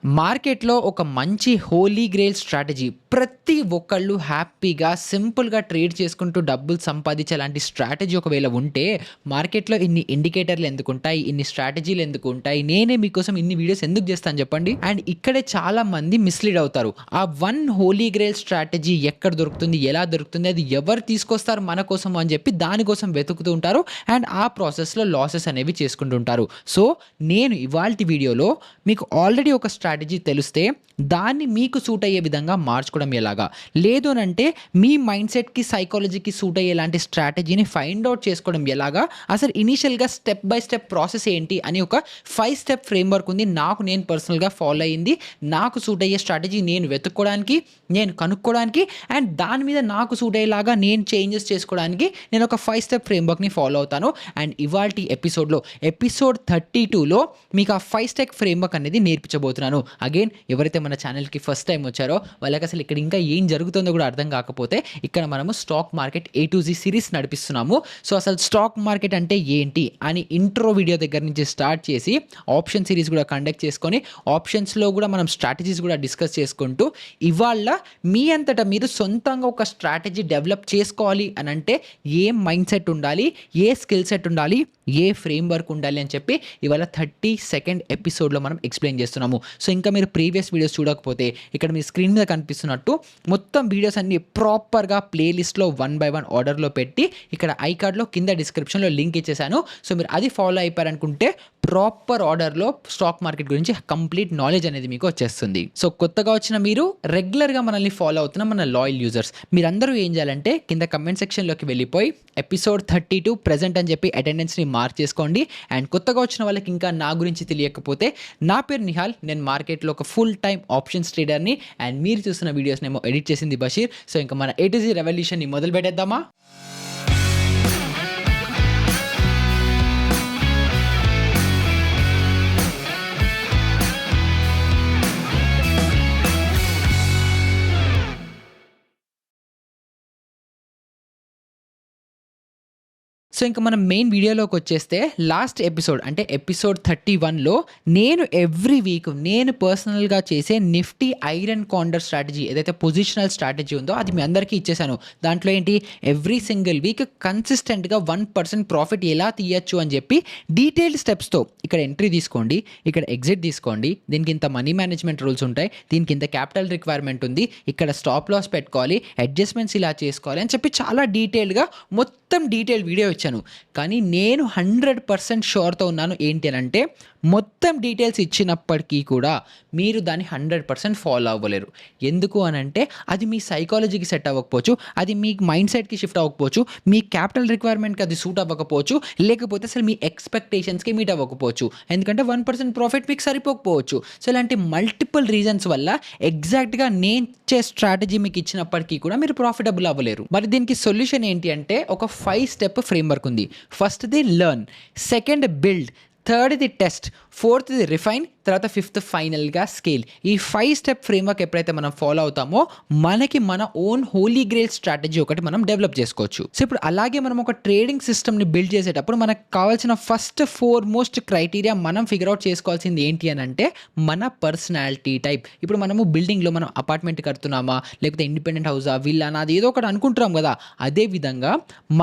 మార్కెట్‌లో ఒక మంచి హోలీ గ్రెయిల్ స్ట్రాటజీ ప్రతి ఒక్కళ్ళు హ్యాపీగా, సింపుల్‌గా ట్రేడ్ చేసుకుంటూ డబ్బులు సంపాదించేలాంటి స్ట్రాటజీ ఒకవేళ ఉంటే, మార్కెట్‌లో ఇన్ని ఇండికేటర్‌లు ఎందుకుంటాయి? ఇన్ని స్ట్రాటజీలు ఎందుకుంటాయి? నేనే మీకోసం ఇన్ని వీడియోస్ ఎందుకు చేస్తాను చెప్పండి? అండ్ ఇక్కడే చాలా మంది మిస్‌లీడ్ అవుతారు. ఆ వన్ హోలీ గ్రెయిల్ స్ట్రాటజీ ఎక్కడ దొరుకుతుంది? ఎలా దొరుకుతుంది? అది ఎవరు తీసుకొస్తారు మన కోసం అని చెప్పి దానికోసం వెతుకుతూ ఉంటారు. అండ్ ఆ ప్రాసెస్‌లో లాసెస్ అనేవి చేసుకుంటూ ఉంటారు. సో, నేను ఇవాల్టి వీడియోలో మీకు ఆల్రెడీ ఒక స్ట్రాటజీ తెలిస్తే దాన్ని మీకు సూట్ అయ్యే విధంగా మార్చుకోవడం ఎలాగా? లేదు అనంటే మీ మైండ్ సెట్‌కి, సైకాలజీకి సూట్ అయ్యేలాంటి స్ట్రాటజీని ఫైండ్ ఔట్ చేసుకోవడం ఎలాగా? అసలు ఇనీషియల్‌గా స్టెప్ బై స్టెప్ ప్రాసెస్ ఏంటి అని ఒక 5 స్టెప్ ఫ్రేమ్‌వర్క్ ఉంది. నేను పర్సనల్‌గా ఫాలో అయింది. నాకు సూట్ అయ్యే స్ట్రాటజీ నేను వెతుక్కోవడానికి, నేను కనుక్కోవడానికి అండ్ దాని మీద నాకు సూట్ అయ్యేలాగా నేను చేంజెస్ చేసుకోవడానికి నేను ఒక 5 స్టెప్ ఫ్రేమ్‌వర్క్‌ని ఫాలో అవుతాను. అండ్ ఇవాల్టి ఎపిసోడ్‌లో ఎపిసోడ్ 32లో మీకు ఆ 5 స్టెప్ ఫ్రేమ్‌వర్క్ అనేది నేర్పించబోతున్నాను. అగైన్ ఎవరైతే మన ఛానల్‌కి ఫస్ట్ టైమ్ వచ్చారో వాళ్ళకి అసలు ఇక్కడ ఇంకా ఏం జరుగుతుందో కూడా అర్థం కాకపోతే ఇక్కడ మనము stock market A to Z series నడిపిస్తున్నాము. సో అసలు స్టాక్ మార్కెట్ అంటే ఏంటి అని ఇంట్రో వీడియో దగ్గర నుంచి స్టార్ట్ చేసి ఆప్షన్ సిరీస్ కూడా కండక్ట్ చేసుకొని ఆప్షన్స్‌లో కూడా మనం స్ట్రాటజీస్ కూడా డిస్కస్ చేసుకుంటూ ఇవాళ మీ అంతటా మీరు సొంతంగా ఒక స్ట్రాటజీ డెవలప్ చేసుకోవాలి అనంటే ఏ మైండ్ సెట్ ఉండాలి, ఏ స్కిల్ సెట్ ఉండాలి, ఏ ఫ్రేమ్‌వర్క్ ఉండాలి అని చెప్పి ఇవాళ 32nd ఎపిసోడ్‌లో మనం ఎక్స్‌ప్లెయిన్ చేస్తున్నాము. సో ఇంకా మీరు ప్రీవియస్ వీడియోస్ చూడకపోతే ఇక్కడ మీ స్క్రీన్ మీద కనిపిస్తున్నట్టు మొత్తం వీడియోస్ అన్నీ ప్రాపర్‌గా ప్లేలిస్ట్‌లో వన్ బై వన్ ఆర్డర్‌లో పెట్టి ఇక్కడ ఐ కార్డ్‌లో కింద డిస్క్రిప్షన్‌లో లింక్ ఇచ్చేసాను. సో మీరు అది ఫాలో అయిపోయారనుకుంటే ప్రాపర్ ఆర్డర్‌లో స్టాక్ మార్కెట్ గురించి కంప్లీట్ నాలెడ్జ్ అనేది మీకు వచ్చేస్తుంది. సో కొత్తగా వచ్చిన మీరు రెగ్యులర్‌గా మనల్ని ఫాలో అవుతున్న మన లాయల్ యూజర్స్ మీరందరూ ఏం చేయాలంటే కింద కమెంట్ సెక్షన్‌లోకి వెళ్ళిపోయి ఎపిసోడ్ 32 ప్రెజెంట్ అని చెప్పి అటెండెన్స్‌ని మార్క్ చేసుకోండి. అండ్ కొత్తగా వచ్చిన వాళ్ళకి ఇంకా నా గురించి తెలియకపోతే నా పేరు నిహాల్. నేను మార్కెట్లో ఒక ఫుల్ టైమ్ ఆప్షన్స్ ట్రేడర్‌ని. అండ్ మీరు చూస్తున్న వీడియోస్‌నేమో ఎడిట్ చేసింది బషీర్. సో ఇంకా మన A to Z రెవల్యూషన్‌ని మొదలు పెట్టేద్దామా? సో ఇంక మనం మెయిన్ వీడియోలోకి వచ్చేస్తే లాస్ట్ ఎపిసోడ్ అంటే ఎపిసోడ్ 31లో నేను ఎవ్రీ వీక్ నేను పర్సనల్‌గా చేసే నిఫ్టీ ఐరన్ కాండర్ స్ట్రాటజీ ఏదైతే పొజిషనల్ స్ట్రాటజీ ఉందో అది మీ అందరికీ ఇచ్చేసాను. దాంట్లో ఏంటి ఎవ్రీ సింగిల్ వీక్ కన్సిస్టెంట్‌గా 1% ప్రాఫిట్ ఎలా తీయొచ్చు అని చెప్పి డీటెయిల్డ్ స్టెప్స్‌తో ఇక్కడ ఎంట్రీ తీసుకోండి, ఇక్కడ ఎగ్జిట్ తీసుకోండి, దీనికి ఇంత మనీ మేనేజ్మెంట్ రూల్స్ ఉంటాయి, దీనికి ఇంత క్యాపిటల్ రిక్వైర్మెంట్ ఉంది, ఇక్కడ స్టాప్ లాస్ పెట్టుకోవాలి, అడ్జస్ట్మెంట్స్ ఇలా చేసుకోవాలి అని చెప్పి చాలా డీటెయిల్డ్‌గా మొత్తం డీటెయిల్ వీడియో ఇచ్చాను. కానీ నేను 100% షూర్‌తో ఉన్నాను ఏంటి అనంటే మొత్తం డీటెయిల్స్ ఇచ్చినప్పటికీ కూడా మీరు దాన్ని 100% ఫాలో అవ్వలేరు. ఎందుకు అనంటే అది మీ సైకాలజీకి సెట్ అవ్వకపోవచ్చు, అది మీ మైండ్ సెట్‌కి షిఫ్ట్ అవ్వకపోవచ్చు, మీ క్యాపిటల్ రిక్వైర్మెంట్‌కి అది సూట్ అవ్వకపోవచ్చు, లేకపోతే అసలు మీ ఎక్స్‌పెక్టేషన్స్‌కి మీట్ అవ్వకపోవచ్చు. ఎందుకంటే 1% ప్రాఫిట్ మీకు సరిపోకపోవచ్చు. సో ఇలాంటి మల్టిపుల్ రీజన్స్ వల్ల ఎగ్జాక్ట్‌గా నేను ఇచ్చే స్ట్రాటజీ మీకు ఇచ్చినప్పటికీ కూడా మీరు ప్రాఫిటబుల్ అవ్వలేరు. మరి దీనికి సొల్యూషన్ ఏంటి అంటే ఒక 5 స్టెప్ ఫ్రేమ్‌వర్క్ ఉంది. ఫస్ట్‌ది లెర్న్, సెకండ్ బిల్డ్, థర్డ్‌ది టెస్ట్, ఫోర్త్‌ది రిఫైన్, తర్వాత ఫిఫ్త్ ఫైనల్‌గా స్కేల్. ఈ 5 స్టెప్ ఫ్రేమ్‌వర్క్ ఎప్పుడైతే మనం ఫాలో అవుతామో మనకి మన ఓన్ హోలీ గ్రెయిల్ స్ట్రాటజీ ఒకటి మనం డెవలప్ చేసుకోవచ్చు. సో ఇప్పుడు అలాగే మనం ఒక ట్రేడింగ్ సిస్టమ్‌ని బిల్డ్ చేసేటప్పుడు మనకు కావాల్సిన ఫస్ట్ మోస్ట్ క్రైటీరియా మనం ఫిగర్ అవుట్ చేసుకోవాల్సింది ఏంటి అనంటే మన పర్సనాలిటీ టైప్. ఇప్పుడు మనము బిల్డింగ్‌లో మనం అపార్ట్మెంట్ కడుతున్నామా, లేకపోతే ఇండిపెండెంట్ హౌసా, విల్లానా అది ఏదో ఒకటి అనుకుంటున్నాం కదా. అదే విధంగా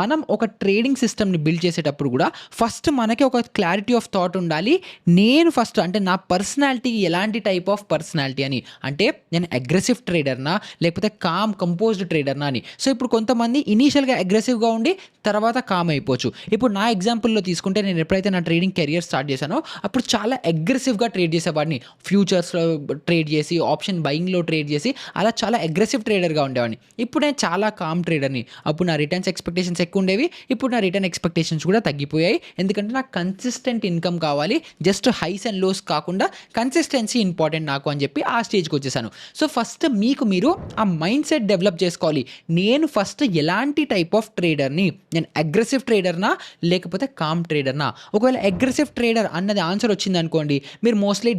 మనం ఒక ట్రేడింగ్ సిస్టమ్‌ని బిల్డ్ చేసేటప్పుడు కూడా ఫస్ట్ మనకి ఒక క్లారిటీ ఆఫ్ థాట్ ఉండాలి. నేను ఫస్ట్ అంటే నా పర్సనాలిటీ ఎలాంటి టైప్ ఆఫ్ పర్సనాలిటీ అని. అంటే నేను అగ్రెసివ్ ట్రేడర్నా, లేకపోతే కామ్ కంపోజ్డ్ ట్రేడర్నా అని. సో ఇప్పుడు కొంతమంది ఇనీషియల్‌గా అగ్రెసివ్‌గా ఉండి తర్వాత కామ్ అయిపోవచ్చు. ఇప్పుడు నా ఎగ్జాంపుల్‌లో తీసుకుంటే నేను ఎప్పుడైతే నా ట్రేడింగ్ కెరియర్ స్టార్ట్ చేశానో అప్పుడు చాలా అగ్రెసివ్‌గా ట్రేడ్ చేసేవాడిని. ఫ్యూచర్స్‌లో ట్రేడ్ చేసి, ఆప్షన్ బయింగ్‌లో ట్రేడ్ చేసి అలా చాలా అగ్రెసివ్ ట్రేడర్‌గా ఉండేవాడిని. ఇప్పుడు నేను చాలా కామ్ ట్రేడర్‌ని. అప్పుడు నా రిటర్న్స్ ఎక్స్‌పెక్టేషన్స్ ఎక్కువ ఉండేవి. ఇప్పుడు నా రిటర్న్ ఎక్స్‌పెక్టేషన్స్ కూడా తగ్గిపోయాయి. ఎందుకంటే నాకు కన్సిస్టెంట్ ఇన్‌కమ్ కావాలి. జస్ట్ హైస్ అండ్ లోస్ కాకుండా కన్సిస్టెన్సీ ఇంపార్టెంట్ నాకు అని చెప్పి ఆ స్టేజ్‌కి వచ్చేసాను. సో ఫస్ట్ మీరు ఆ మైండ్ సెట్ డెవలప్ చేసుకోవాలి. నేను ఫస్ట్ ఎలాంటి టైప్ ఆఫ్ ట్రేడర్‌ని, నేను అగ్రెసివ్ ట్రేడర్‌నా లేకపోతే కామ్ ట్రేడర్‌నా? ఒకవేళ అగ్రెసివ్ ట్రేడర్ అన్నది ఆన్సర్ వచ్చిందనుకోండి మీరు మోస్ట్లీ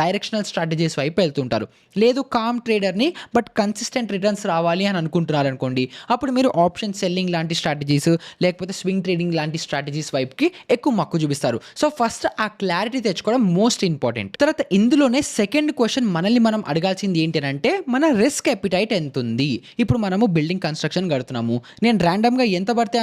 డైరెక్షనల్ స్ట్రాటజీస్ వైపు వెళ్తుంటారు. లేదు కామ్ ట్రేడర్‌ని బట్ కన్సిస్టెంట్ రిటర్న్స్ రావాలి అని అనుకుంటున్నారనుకోండి అప్పుడు మీరు ఆప్షన్ సెల్లింగ్ లాంటి స్ట్రాటజీస్ లేకపోతే స్వింగ్ ట్రేడింగ్ లాంటి స్ట్రాటజీస్ వైపుకి ఎక్కువ మక్కువ చూపిస్తారు. సో ఫస్ట్ ఆ క్లారిటీ క్లారిటీ తెచ్చుకోవడం మోస్ట్ ఇంపార్టెంట్. తర్వాత ఇందులోనే సెకండ్ క్వశ్చన్ మనల్ని మనం అడగాల్సింది ఏంటి అంటే మన రిస్క్ ఎపిటైట్ ఎంత ఉంది. ఇప్పుడు మనము బిల్డింగ్ కన్స్ట్రక్షన్ కడుతున్నాము, నేను ర్యాండమ్గా ఎంత పడితే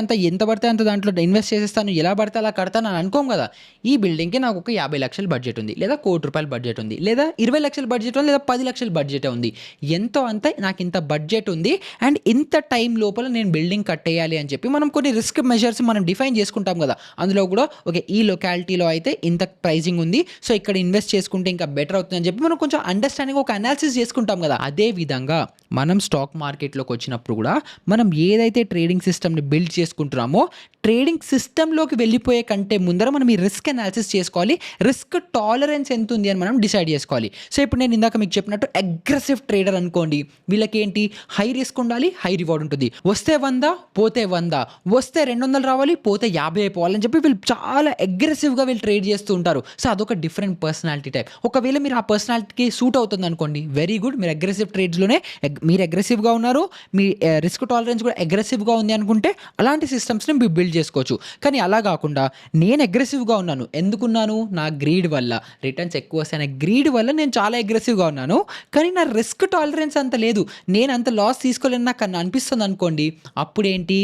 అంత దాంట్లో ఇన్వెస్ట్ చేసేస్తాను, ఎలా పడితే అలా కడతాను అని అనుకోం కదా. ఈ బిల్డింగ్కి నాకు ఒక 50 లక్షల బడ్జెట్ ఉంది, లేదా ₹1,00,00,000 బడ్జెట్ ఉంది, లేదా 20 లక్షల బడ్జెట్ ఉంది, లేదా 10 లక్షల బడ్జెట్ ఉంది. ఎంతో అంత నాకు ఇంత బడ్జెట్ ఉంది అండ్ ఇంత టైం లోపల నేను బిల్డింగ్ కట్టేయాలి అని చెప్పి మనం కొన్ని రిస్క్ మెజర్స్ మనం డిఫైన్ చేసుకుంటాం కదా. అందులో కూడా ఓకే ఈ లొకాలిటీలో అయితే ఇంత ప్రైజింగ్ ఉంది, సో ఇక్కడ ఇన్వెస్ట్ చేసుకుంటే ఇంకా బెటర్ అవుతుంది అని చెప్పి మనం కొంచెం అండర్స్టాండింగ్ ఒక అనాలిసిస్ చేసుకుంటాం కదా. అదే విధంగా మనం స్టాక్ మార్కెట్లోకి వచ్చినప్పుడు కూడా మనం ఏదైతే ట్రేడింగ్ సిస్టమ్ని బిల్డ్ చేసుకుంటున్నామో ట్రేడింగ్ సిస్టంలోకి వెళ్ళిపోయే కంటే ముందర మనం ఈ రిస్క్ అనాలిసిస్ చేసుకోవాలి. రిస్క్ టాలరెన్స్ ఎంత ఉంది అని మనం డిసైడ్ చేసుకోవాలి. సో ఇప్పుడు నేను ఇందాక మీకు చెప్పినట్టు అగ్రెసివ్ ట్రేడర్ అనుకోండి, వీళ్ళకి ఏంటి హై రిస్క్ ఉండాలి, హై రివార్డ్ ఉంటుంది. వస్తే 100 పోతే 100, వస్తే 200 రావాలి, పోతే 50 అయిపోవాలని చెప్పి వీళ్ళు చాలా అగ్రెసివ్గా వీళ్ళు ట్రేడ్ చేస్తూ ఉంటారు. సో అదొక డిఫరెంట్ పర్సనాలిటీ టైప్. ఒకవేళ మీరు ఆ పర్సనాలిటీకి సూట్ అవుతుంది అనుకోండి, వెరీ గుడ్, మీరు అగ్రెసివ్ ట్రేడ్స్లోనే మీరు అగ్రెసివ్గా ఉన్నారు, మీ రిస్క్ టాలరెన్స్ కూడా అగ్రెసివ్గా ఉంది అనుకుంటే అలాంటి సిస్టమ్స్ని మీరు బిల్డ్ చేసుకోవచ్చు. కానీ అలా కాకుండా నేను అగ్రెసివ్గా ఉన్నాను, ఎందుకున్నాను, నా గ్రీడ్ వల్ల రిటర్న్స్ ఎక్కువ వస్తాయి అనే గ్రీడ్ వల్ల నేను చాలా అగ్రెసివ్గా ఉన్నాను, కానీ నా రిస్క్ టాలరెన్స్ అంత లేదు, నేను అంత లాస్ తీసుకోలేని నాకు అనిపిస్తుంది అనుకోండి, అప్పుడేంటి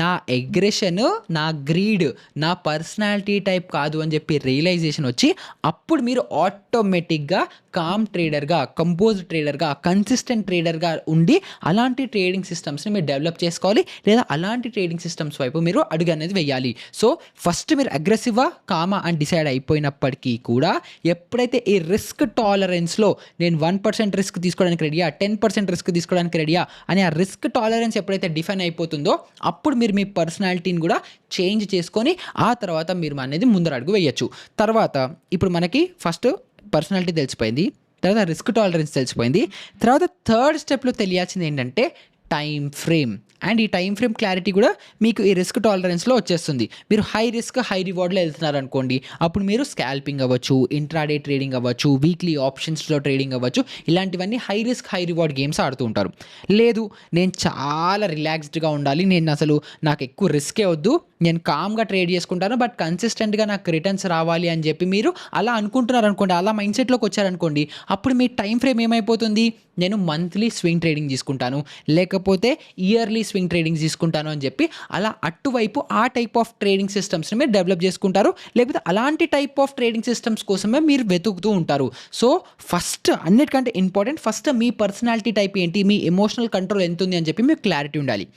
నా అగ్రెషన్, నా గ్రీడ్, నా పర్సనాలిటీ టైప్ కాదు అని చెప్పి రియలైజేషన్ వచ్చి అప్పుడు మీరు ఆటోమేటిక్గా కామ్ ట్రేడర్గా, కంపోజ్డ్ ట్రేడర్గా, కన్సిస్టెంట్ ట్రేడర్గా ఉండి అలాంటి ట్రేడింగ్ సిస్టమ్స్ని మీరు డెవలప్ చేసుకోవాలి, లేదా అలాంటి ట్రేడింగ్ సిస్టమ్స్ వైపు మీరు అడుగు అనేది వేయాలి. సో ఫస్ట్ మీరు అగ్రెసివా కామా అని డిసైడ్ అయిపోయినప్పటికీ కూడా ఎప్పుడైతే ఈ రిస్క్ టాలరెన్స్లో నేను 1% రిస్క్ తీసుకోవడానికి రెడీయా, 10% రిస్క్ తీసుకోవడానికి రెడీయా అని ఆ రిస్క్ టాలరెన్స్ ఎప్పుడైతే డిఫైన్ అయిపోతుందో అప్పుడు మీరు మీ పర్సనాలిటీని కూడా చేంజ్ చేసుకొని ఆ తర్వాత మీరు అనేది ముందర అడుగు వేయచ్చు. తర్వాత ఇప్పుడు మనకి ఫస్ట్ పర్సనాలిటీ తెలిసిపోయింది, తర్వాత రిస్క్ టాలరెన్స్ తెలిసిపోయింది, తర్వాత థర్డ్ స్టెప్లో తెలియాల్సింది ఏంటంటే టైం ఫ్రేమ్. అండ్ ఈ టైం ఫ్రేమ్ క్లారిటీ కూడా మీకు ఈ రిస్క్ టాలరెన్స్లో వచ్చేస్తుంది. మీరు హై రిస్క్ హై రివార్డ్లో వెళ్తున్నారు అనుకోండి, అప్పుడు మీరు స్కాల్పింగ్ అవ్వచ్చు, ఇంట్రాడే ట్రేడింగ్ అవ్వచ్చు, వీక్లీ ఆప్షన్స్లో ట్రేడింగ్ అవ్వచ్చు, ఇలాంటివన్నీ high risk high reward games ఆడుతూ ఉంటారు. లేదు నేను చాలా రిలాక్స్డ్గా ఉండాలి, నాకు ఎక్కువ రిస్కే వద్దు, నేను కామ్గా ట్రేడ్ చేసుకుంటాను బట్ కన్సిస్టెంట్గా నాకు రిటర్న్స్ రావాలి అని చెప్పి మీరు అలా అనుకుంటున్నారు అనుకోండి, అలా మైండ్ సెట్లోకి వచ్చారనుకోండి, అప్పుడు మీ టైం ఫ్రేమ్ ఏమైపోతుంది, నేను మంత్లీ స్వింగ్ ట్రేడింగ్ తీసుకుంటాను, లేకపోతే ఇయర్లీ స్వింగ్ ట్రేడింగ్ తీసుకుంటాను అని చెప్పి అలా అటువైపు ఆ టైప్ ఆఫ్ ట్రేడింగ్ సిస్టమ్స్ని మీరు డెవలప్ చేసుకుంటారు, లేకపోతే అలాంటి టైప్ ఆఫ్ ట్రేడింగ్ సిస్టమ్స్ కోసమే మీరు వెతుకుతూ ఉంటారు. సో ఫస్ట్ అన్నిటికంటే ఇంపార్టెంట్, ఫస్ట్ మీ పర్సనాలిటీ టైప్ ఏంటి, మీ ఎమోషనల్ కంట్రోల్ ఎంత ఉంది అని చెప్పి మీకు క్లారిటీ ఉండాలి.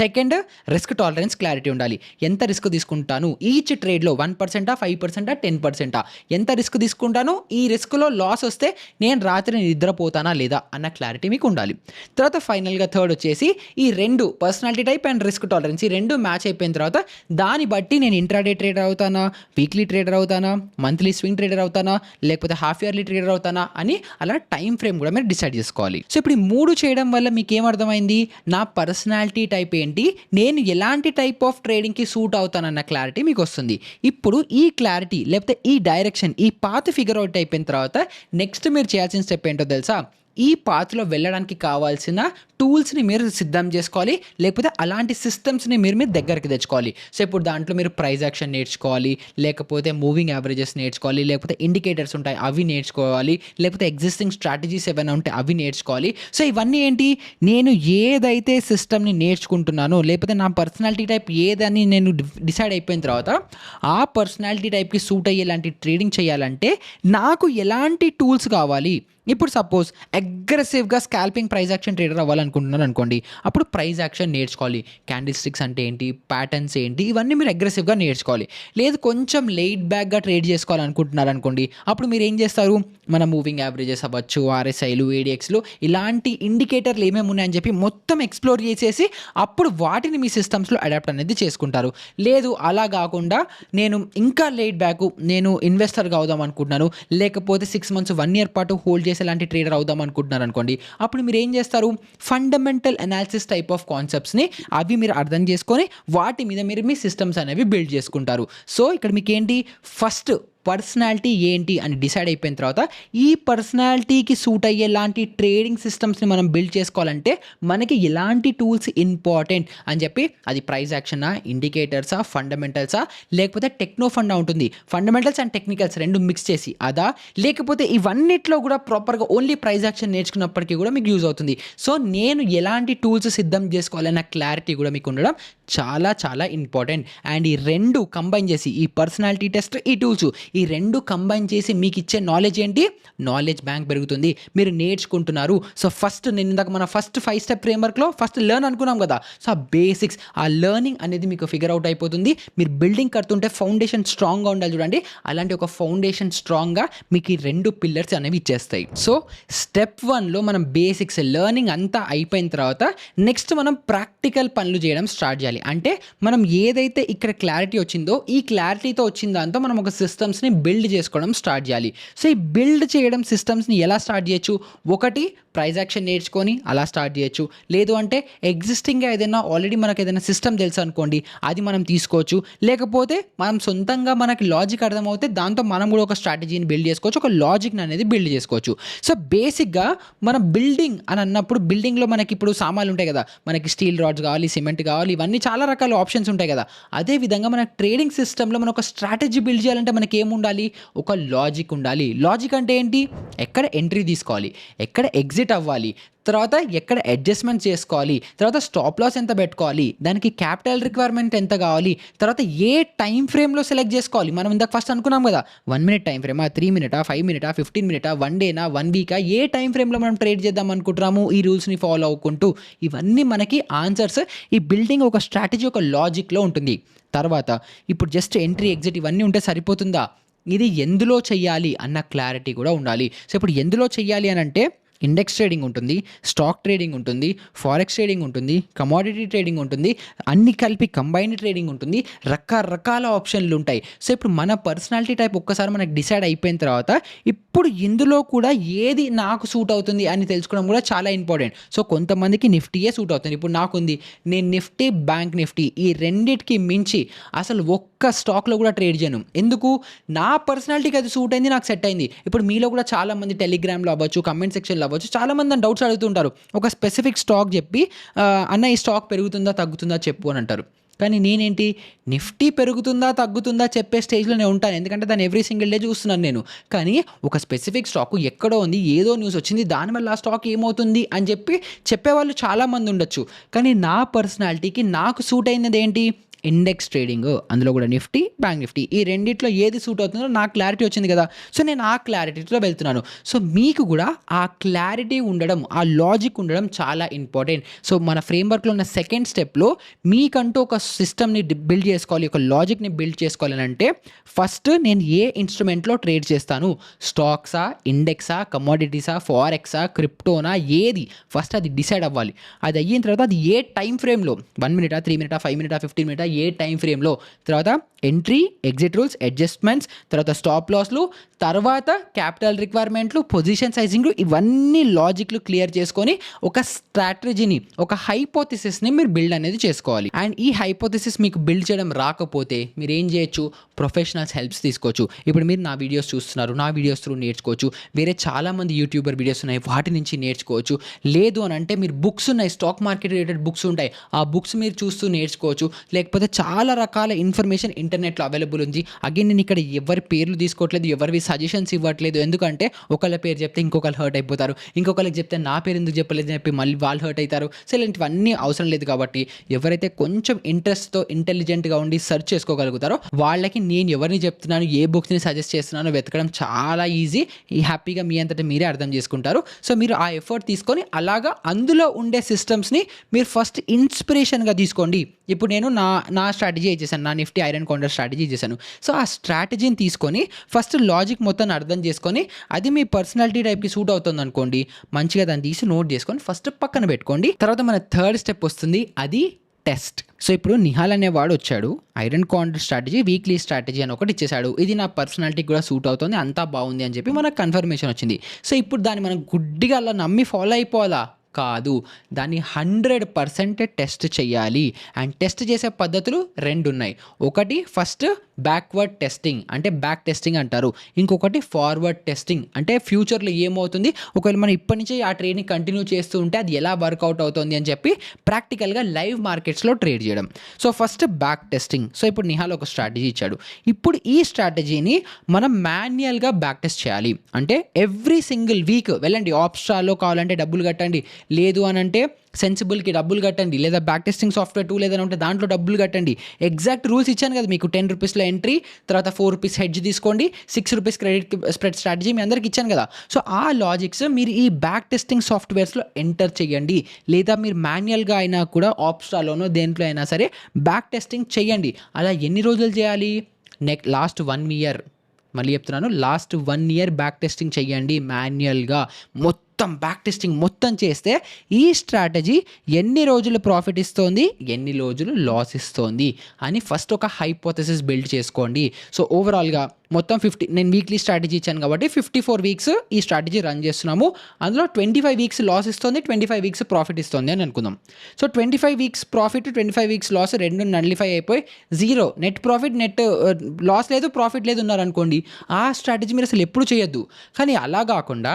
సెకండ్ రిస్క్ టాలరెన్స్ క్లారిటీ ఉండాలి, ఎంత రిస్క్ తీసుకుంటాను ఈచ్ ట్రేడ్లో, 1%, 5%, 10%, ఎంత రిస్క్ తీసుకుంటాను, ఈ రిస్క్లో లాస్ వస్తే నేను రాత్రి నిద్రపోతానా లేదా అన్న క్లారిటీ మీకు ఉండాలి. తర్వాత ఫైనల్గా థర్డ్ వచ్చేసి ఈ రెండు personality type and risk tolerance ఈ రెండు మ్యాచ్ అయిపోయిన తర్వాత దాన్ని బట్టి నేను ఇంట్రాడే ట్రేడర్ అవుతానా, వీక్లీ ట్రేడర్ అవుతానా, మంత్లీ స్వింగ్ ట్రేడర్ అవుతానా, లేకపోతే హాఫ్ ఇయర్లీ ట్రేడర్ అవుతానా అని అలా టైం ఫ్రేమ్ కూడా మీరు డిసైడ్ చేసుకోవాలి. సో ఇప్పుడు ఈ మూడు చేయడం వల్ల మీకు ఏమర్థమైంది, నా పర్సనాలిటీ టైప్ ఏంటి, నేను ఎలాంటి టైప్ ఆఫ్ ట్రేడింగ్కి సూట్ అవుతానన్న క్లారిటీ మీకు వస్తుంది. ఇప్పుడు ఈ క్లారిటీ లేకపోతే ఈ డైరెక్షన్, ఈ పాత్ ఫిగర్ అవుట్ అయిపోయిన తర్వాత నెక్స్ట్ మీరు చేయాల్సిన స్టెప్ ఏంటో తెలుసా, ఈ పాత్లో వెళ్ళడానికి కావాల్సిన టూల్స్ని మీరు సిద్ధం చేసుకోవాలి, లేకపోతే అలాంటి సిస్టమ్స్ని మీరు దగ్గరికి తెచ్చుకోవాలి. సో ఇప్పుడు దాంట్లో మీరు ప్రైస్ యాక్షన్ నేర్చుకోవాలి, లేకపోతే మూవింగ్ యావరేజెస్ నేర్చుకోవాలి, లేకపోతే ఇండికేటర్స్ ఉంటాయి అవి నేర్చుకోవాలి, లేకపోతే ఎగ్జిస్టింగ్ స్ట్రాటజీస్ ఏమైనా ఉంటే అవి నేర్చుకోవాలి. సో ఇవన్నీ ఏంటి, నేను ఏదైతే సిస్టమ్ని నేర్చుకుంటున్నానో, లేకపోతే నా పర్సనాలిటీ టైప్ ఏదని నేను డిసైడ్ అయిపోయిన తర్వాత ఆ పర్సనాలిటీ టైప్కి సూట్ అయ్యేలాంటి ట్రేడింగ్ చేయాలంటే నాకు ఎలాంటి టూల్స్ కావాలి. ఇప్పుడు సపోజ్ అగ్రెసివ్గా స్కాల్పింగ్ ప్రైస్ యాక్షన్ ట్రేడర్ అవ్వాలనుకుంటున్నారు అనుకోండి, అప్పుడు ప్రైస్ యాక్షన్ నేర్చుకోవాలి, క్యాండిల్ స్టిక్స్ అంటే ఏంటి, ప్యాటర్న్స్ ఏంటి, ఇవన్నీ మీరు అగ్రెసివ్గా నేర్చుకోవాలి. లేదు కొంచెం లెయిడ్ బ్యాక్గా ట్రేడ్ చేసుకోవాలనుకుంటున్నారు అనుకోండి, అప్పుడు మీరు ఏం చేస్తారు, మన మూవింగ్ యావరేజెస్ అవ్వచ్చు, ఆర్ఎస్ఐలు, ఏడిఎక్స్లు, ఇలాంటి ఇండికేటర్లు ఏమేమి ఉన్నాయని చెప్పి మొత్తం ఎక్స్ప్లోర్ చేసేసి అప్పుడు వాటిని మీ సిస్టమ్స్లో అడాప్ట్ అనేది చేసుకుంటారు. లేదు అలా కాకుండా నేను ఇంకా లెయిడ్ బ్యాక్, నేను ఇన్వెస్టర్గా అవుదాం అనుకుంటున్నాను, లేకపోతే 6 months 1 year పాటు హోల్డ్ చేసి ఎలాంటి ట్రేడర్ అవుదాం అనుకుంటున్నారు అనుకోండి, అప్పుడు మీరు ఏం చేస్తారు, ఫండమెంటల్ అనాలిసిస్ టైప్ ఆఫ్ కాన్సెప్ట్స్ని అవి మీరు అర్థం చేసుకొని వాటి మీద మీరు మీ సిస్టమ్స్ అనేవి బిల్డ్ చేసుకుంటారు. సో ఇక్కడ మీకు ఏంటి, ఫస్ట్ పర్సనాలిటీ ఏంటి అని డిసైడ్ అయిపోయిన తర్వాత ఈ పర్సనాలిటీకి సూట్ అయ్యేలాంటి ట్రేడింగ్ సిస్టమ్స్ని మనం బిల్డ్ చేసుకోవాలంటే మనకి ఎలాంటి టూల్స్ ఇంపార్టెంట్ అని చెప్పి అది ప్రైస్ యాక్షనా, ఇండికేటర్సా, ఫండమెంటల్సా, లేకపోతే టెక్నో ఫండా ఉంటుంది, ఫండమెంటల్స్ అండ్ టెక్నికల్స్ రెండు మిక్స్ చేసి అదా, లేకపోతే ఇవన్నిట్లో కూడా ప్రాపర్గా ఓన్లీ ప్రైస్ యాక్షన్ నేర్చుకున్నప్పటికీ కూడా మీకు యూజ్ అవుతుంది. సో నేను ఎలాంటి టూల్స్ సిద్ధం చేసుకోవాలన్న క్లారిటీ కూడా మీకు ఉండడం చాలా చాలా ఇంపార్టెంట్. అండ్ ఈ రెండు కంబైన్ చేసి ఈ పర్సనాలిటీ టెస్ట్, ఈ టూల్స్, ఈ రెండు కంబైన్ చేసి మీకు ఇచ్చే నాలెడ్జ్ ఏంటి, నాలెడ్జ్ బ్యాంక్ పెరుగుతుంది. మీరు నేర్చుకుంటున్నారు. సో ఫస్ట్ నేను ఇందాక మన ఫస్ట్ 5 స్టెప్ ఫ్రేమ్వర్క్లో ఫస్ట్ లెర్న్ అనుకున్నాం కదా. సో ఆ బేసిక్స్, ఆ లెర్నింగ్ అనేది మీకు ఫిగర్ అవుట్ అయిపోతుంది. మీరు బిల్డింగ్ కడుతుంటే ఫౌండేషన్ స్ట్రాంగ్గా ఉండాలి చూడండి, అలాంటి ఒక ఫౌండేషన్ స్ట్రాంగ్గా మీకు ఈ 2 పిల్లర్స్ అనేవి ఇచ్చేస్తాయి. సో స్టెప్ 1లో మనం బేసిక్స్ లెర్నింగ్ అంతా అయిపోయిన తర్వాత నెక్స్ట్ మనం ప్రాక్టికల్ పనులు చేయడం స్టార్ట్ చేయాలి. అంటే మనం ఏదైతే ఇక్కడ క్లారిటీ వచ్చిందో ఈ క్లారిటీతో వచ్చిన దాంతో మనం ఒక సిస్టమ్స్ని బిల్డ్ చేసుకోవడం స్టార్ట్ చేయాలి. సో ఈ బిల్డ్ చేయడం సిస్టమ్స్ని ఎలా స్టార్ట్ చేయొచ్చు, ఒకటి ప్రైస్ యాక్షన్ నేర్చుకొని అలా స్టార్ట్ చేయొచ్చు, లేదు అంటే ఎగ్జిస్టింగ్గా ఏదైనా ఆల్రెడీ మనకు ఏదైనా సిస్టమ్ తెలుసు అనుకోండి అది మనం తీసుకోవచ్చు, లేకపోతే మనం సొంతంగా మనకి లాజిక్ అర్థమవుతే దాంతో మనం కూడా ఒక స్ట్రాటజీని బిల్డ్ చేసుకోవచ్చు, ఒక లాజిక్ని అనేది బిల్డ్ చేసుకోవచ్చు. సో బేసిక్గా మన బిల్డింగ్ అని అన్నప్పుడు బిల్డింగ్లో మనకి ఇప్పుడు సామాన్లు ఉంటాయి కదా, మనకి స్టీల్ రాడ్స్ కావాలి, సిమెంట్ కావాలి, ఇవన్నీ చాలా రకాల ఆప్షన్స్ ఉంటాయి కదా. అదేవిధంగా మన ట్రేడింగ్ సిస్టంలో మనం ఒక స్ట్రాటజీ బిల్డ్ చేయాలంటే మనకి ఏముండాలి, ఒక లాజిక్ ఉండాలి. లాజిక్ అంటే ఏంటి, ఎక్కడ ఎంట్రీ తీసుకోవాలి, ఎక్కడ ఎగ్జిట్ అవ్వాలి, తర్వాత ఎక్కడ అడ్జస్ట్మెంట్ చేసుకోవాలి, తర్వాత స్టాప్ లాస్ ఎంత పెట్టుకోవాలి, దానికి క్యాపిటల్ రిక్వైర్మెంట్ ఎంత కావాలి, తర్వాత ఏ టైం ఫ్రేమ్లో సెలెక్ట్ చేసుకోవాలి. మనం ఇందాక ఫస్ట్ అనుకున్నాం కదా 1 minute time ఫ్రేమా, 3 minute 5 minute 15 minute 1 day 1 week, ఏ టైం ఫ్రేమ్లో మనం ట్రేడ్ చేద్దాం అనుకుంటున్నాము ఈ రూల్స్ని ఫాలో అవ్వకుంటూ. ఇవన్నీ మనకి ఆన్సర్స్ ఈ బిల్డింగ్ ఒక స్ట్రాటజీ, ఒక లాజిక్లో ఉంటుంది. తర్వాత ఇప్పుడు జస్ట్ ఎంట్రీ ఎగ్జిట్ ఇవన్నీ ఉంటే సరిపోతుందా, ఇది ఎందులో చెయ్యాలి అన్న క్లారిటీ కూడా ఉండాలి. సో ఇప్పుడు ఎందులో చెయ్యాలి అని అంటే ఇండెక్స్ ట్రేడింగ్ ఉంటుంది, స్టాక్ ట్రేడింగ్ ఉంటుంది, ఫారెక్స్ ట్రేడింగ్ ఉంటుంది, కమోడిటీ ట్రేడింగ్ ఉంటుంది, అన్ని కలిపి కంబైన్డ్ ట్రేడింగ్ ఉంటుంది, రకరకాల ఆప్షన్లు ఉంటాయి. సో ఇప్పుడు మన పర్సనాలిటీ టైప్ ఒక్కసారి మనకు డిసైడ్ అయిపోయిన తర్వాత ఇప్పుడు ఇందులో కూడా ఏది నాకు సూట్ అవుతుంది అని తెలుసుకోవడం కూడా చాలా ఇంపార్టెంట్. సో కొంతమందికి నిఫ్టీయే సూట్ అవుతుంది. ఇప్పుడు నాకుంది, నేను నిఫ్టీ, బ్యాంక్ నిఫ్టీ ఈ రెండిటికి మించి అసలు ఒక్క స్టాక్లో కూడా ట్రేడ్ చేయను. ఎందుకు, నా పర్సనాలిటీకి అది సూట్ అయింది, నాకు సెట్ అయింది. ఇప్పుడు మీలో కూడా చాలామంది టెలిగ్రామ్లో అవ్వచ్చు, కమెంట్ సెక్షన్లో అవ్వచ్చు, చాలామంది అని డౌట్స్ అడుగుతుంటారు. ఒక స్పెసిఫిక్ స్టాక్ చెప్పి అన్న ఈ స్టాక్ పెరుగుతుందా తగ్గుతుందా చెప్పు అని అంటారు. కానీ నేనేంటి, నిఫ్టీ పెరుగుతుందా తగ్గుతుందా చెప్పే స్టేజ్లో నేను ఉంటాను, ఎందుకంటే దాన్ని ఎవ్రీ సింగిల్ డే చూస్తున్నాను నేను. కానీ ఒక స్పెసిఫిక్ స్టాక్ ఎక్కడో ఉంది, ఏదో న్యూస్ వచ్చింది, దానివల్ల ఆ స్టాక్ ఏమవుతుంది అని చెప్పి చెప్పేవాళ్ళు చాలామంది ఉండొచ్చు. కానీ నా పర్సనాలిటీకి నాకు సూట్ అయినది ఏంటి, ఇండెక్స్ ట్రేడింగ్, అందులో కూడా నిఫ్టీ, బ్యాంక్ నిఫ్టీ ఈ రెండిట్లో ఏది సూట్ అవుతుందో నాకు క్లారిటీ వచ్చింది కదా. సో నేను ఆ క్లారిటీలో వెళ్తున్నాను. సో మీకు కూడా ఆ క్లారిటీ ఉండడం, ఆ లాజిక్ ఉండడం చాలా ఇంపార్టెంట్. సో మన ఫ్రేమ్వర్క్లో ఉన్న సెకండ్ స్టెప్లో మీకంటూ ఒక సిస్టమ్ని బిల్డ్ చేసుకోవాలి, ఒక లాజిక్ని బిల్డ్ చేసుకోవాలని అంటే ఫస్ట్ నేను ఏ ఇన్స్ట్రుమెంట్లో ట్రేడ్ చేస్తాను, స్టాక్సా, ఇండెక్సా, కమోడిటీసా, ఫారెక్సా, క్రిప్టోనా, ఏది ఫస్ట్ అది డిసైడ్ అవ్వాలి. అది అయిన తర్వాత అది ఏ టైం ఫ్రేమ్లో, 1 minute 3 minute 5 minute 15 minute ఏ టైం ఫ్రేమ్లో, తర్వాత ఎంట్రీ ఎగ్జిట్ రూల్స్, అడ్జస్ట్మెంట్స్, తర్వాత స్టాప్ లాస్లు, తర్వాత క్యాపిటల్ రిక్వైర్మెంట్లు, పొజిషన్ సైజింగ్లు, ఇవన్నీ లాజిక్లు క్లియర్ చేసుకొని ఒక స్ట్రాటజీని, ఒక హైపోథిసిస్ని మీరు బిల్డ్ అనేది చేసుకోవాలి. అండ్ ఈ హైపోథిసిస్ మీకు బిల్డ్ చేయడం రాకపోతే మీరు ఏం చేయొచ్చు, ప్రొఫెషనల్స్ హెల్ప్స్ తీసుకోవచ్చు. ఇప్పుడు మీరు నా వీడియోస్ చూస్తున్నారు, నా వీడియోస్ త్రూ నేర్చుకోవచ్చు. వేరే చాలామంది యూట్యూబర్ వీడియోస్ ఉన్నాయి, వాటి నుంచి నేర్చుకోవచ్చు. లేదు అని అంటే మీరు బుక్స్ ఉన్నాయి, స్టాక్ మార్కెట్ రిలేటెడ్ బుక్స్ ఉంటాయి, ఆ బుక్స్ మీరు చూస్తూ నేర్చుకోవచ్చు. లేకపోతే చాలా రకాల ఇన్ఫర్మేషన్ ఇంటర్నెట్లో అవైలబుల్ ఉంది. అగైన్ నేను ఇక్కడ ఎవరి పేర్లు తీసుకోవట్లేదు, ఎవరివి సజెషన్స్ ఇవ్వట్లేదు, ఎందుకంటే ఒకళ్ళ పేరు చెప్తే ఇంకొకరు హర్ట్ అయిపోతారు, ఇంకొకరికి చెప్తే నా పేరు ఎందుకు చెప్పలేదు అని చెప్పి మళ్ళీ వాళ్ళు హర్ట్ అవుతారు. సో ఇలాంటివన్నీ అవసరం లేదు. కాబట్టి ఎవరైతే కొంచెం ఇంట్రెస్ట్తో ఇంటెలిజెంట్గా ఉండి సెర్చ్ చేసుకోగలుగుతారో వాళ్ళకి నేను ఎవరిని చెప్తున్నాను, ఏ బుక్స్ని సజెస్ట్ చేస్తున్నానో వెతకడం చాలా ఈజీ. హ్యాపీగా మీ అంతటా మీరే అర్థం చేసుకుంటారు. సో మీరు ఆ ఎఫర్ట్ తీసుకొని అలాగా అందులో ఉండే సిస్టమ్స్ని మీరు ఫస్ట్ ఇన్స్పిరేషన్గా తీసుకోండి. ఇప్పుడు నేను నా స్ట్రాటజీ చేశాను, నా నిఫ్టీ ఐరన్ కౌంటర్ స్ట్రాటజీ చేశాను. సో ఆ స్ట్రాటజీని తీసుకొని ఫస్ట్ లాజిక్ మొత్తాన్ని అర్థం చేసుకొని అది మీ పర్సనాలిటీ టైప్కి సూట్ అవుతుంది అనుకోండి, మంచిగా దాన్ని తీసి నోట్ చేసుకొని ఫస్ట్ పక్కన పెట్టుకోండి. తర్వాత మన థర్డ్ స్టెప్ వస్తుంది, అది టెస్ట్. సో ఇప్పుడు నిహాల్ అనేవాడు వచ్చాడు, iron counter strategy, weekly strategy అని ఒకటి ఇచ్చేసాడు. ఇది నా పర్సనాలిటీకి కూడా సూట్ అవుతుంది, అంతా బాగుంది అని చెప్పి మనకు కన్ఫర్మేషన్ వచ్చింది. సో ఇప్పుడు దాన్ని మనం గుడ్డిగా అలా నమ్మి ఫాలో అయిపోవాలా, కాదు. దాన్ని 100% టెస్ట్ చేయాలి. అండ్ టెస్ట్ చేసే పద్ధతులు 2 ఉన్నాయి. ఒకటి ఫస్ట్ బ్యాక్వర్డ్ టెస్టింగ్ అంటే బ్యాక్ టెస్టింగ్ అంటారు. ఇంకొకటి ఫార్వర్డ్ టెస్టింగ్ అంటే ఫ్యూచర్లో ఏమవుతుంది, ఒకవేళ మనం ఇప్పటి నుంచి ఆ ట్రేడ్ని కంటిన్యూ చేస్తూ ఉంటే అది ఎలా వర్కౌట్ అవుతుంది అని చెప్పి ప్రాక్టికల్గా లైవ్ మార్కెట్స్లో ట్రేడ్ చేయడం. So first back testing. So ఇప్పుడు నిహాల్ ఒక స్ట్రాటజీ ఇచ్చాడు. ఇప్పుడు ఈ స్ట్రాటజీని మనం మాన్యువల్గా బ్యాక్ టెస్ట్ చేయాలి. అంటే ఎవ్రీ సింగిల్ వీక్ వెళ్ళండి, ఆప్స్ట్రాలో కావాలంటే డబ్బులు కట్టండి, లేదు అని అంటే సెన్సిబుల్కి డబ్బులు కట్టండి, లేదా బ్యాక్ టెస్టింగ్ సాఫ్ట్వేర్ టూల్ ఏదైనా ఉంటే దాంట్లో డబ్బులు కట్టండి. ఎగ్జాక్ట్ రూల్స్ ఇచ్చాను కదా మీకు, 10 రూపీస్లో ఎంట్రీ, తర్వాత 4 రూపీస్ హెడ్జ్ తీసుకోండి, 6 రూపీస్ క్రెడిట్ స్ప్రెడ్ స్ట్రాటజీ మీ అందరికి ఇచ్చాను కదా. సో ఆ లాజిక్స్ మీరు ఈ బ్యాక్ టెస్టింగ్ సాఫ్ట్వేర్స్లో ఎంటర్ చేయండి, లేదా మీరు మాన్యువల్గా అయినా కూడా ఆప్స్ట్రాలోనో దేంట్లో అయినా సరే బ్యాక్ టెస్టింగ్ చేయండి. అలా ఎన్ని రోజులు చేయాలి? లాస్ట్ 1 ఇయర్, మళ్ళీ చెప్తున్నాను, లాస్ట్ 1 ఇయర్ బ్యాక్ టెస్టింగ్ చేయండి మాన్యువల్గా. మొత్తం బ్యాక్ టెస్టింగ్ మొత్తం చేస్తే ఈ స్ట్రాటజీ ఎన్ని రోజులు ప్రాఫిట్ ఇస్తోంది, ఎన్ని రోజులు లాస్ ఇస్తోంది అని ఫస్ట్ ఒక హైపోథెసిస్ బిల్డ్ చేసుకోండి. సో ఓవరాల్గా మొత్తం నేను వీక్లీ స్ట్రాటజీ ఇచ్చాను కాబట్టి 54 వీక్స్ ఈ స్ట్రాటజీ రన్ చేస్తున్నాము. అందులో 25 వీక్స్ లాస్ ఇస్తుంది, 25 వీక్స్ ప్రాఫిట్ ఇస్తుంది అని అనుకుందాం. So 25 weeks profit, 25 weeks loss రెండు నల్లిఫై అయిపోయి 0 నెట్ ప్రాఫిట్, నెట్ లాస్ లేదు, ప్రాఫిట్ లేదు ఉన్నారనుకోండి, ఆ స్ట్రాటజీ మీరు అసలు ఎప్పుడు చేయొద్దు. కానీ అలా కాకుండా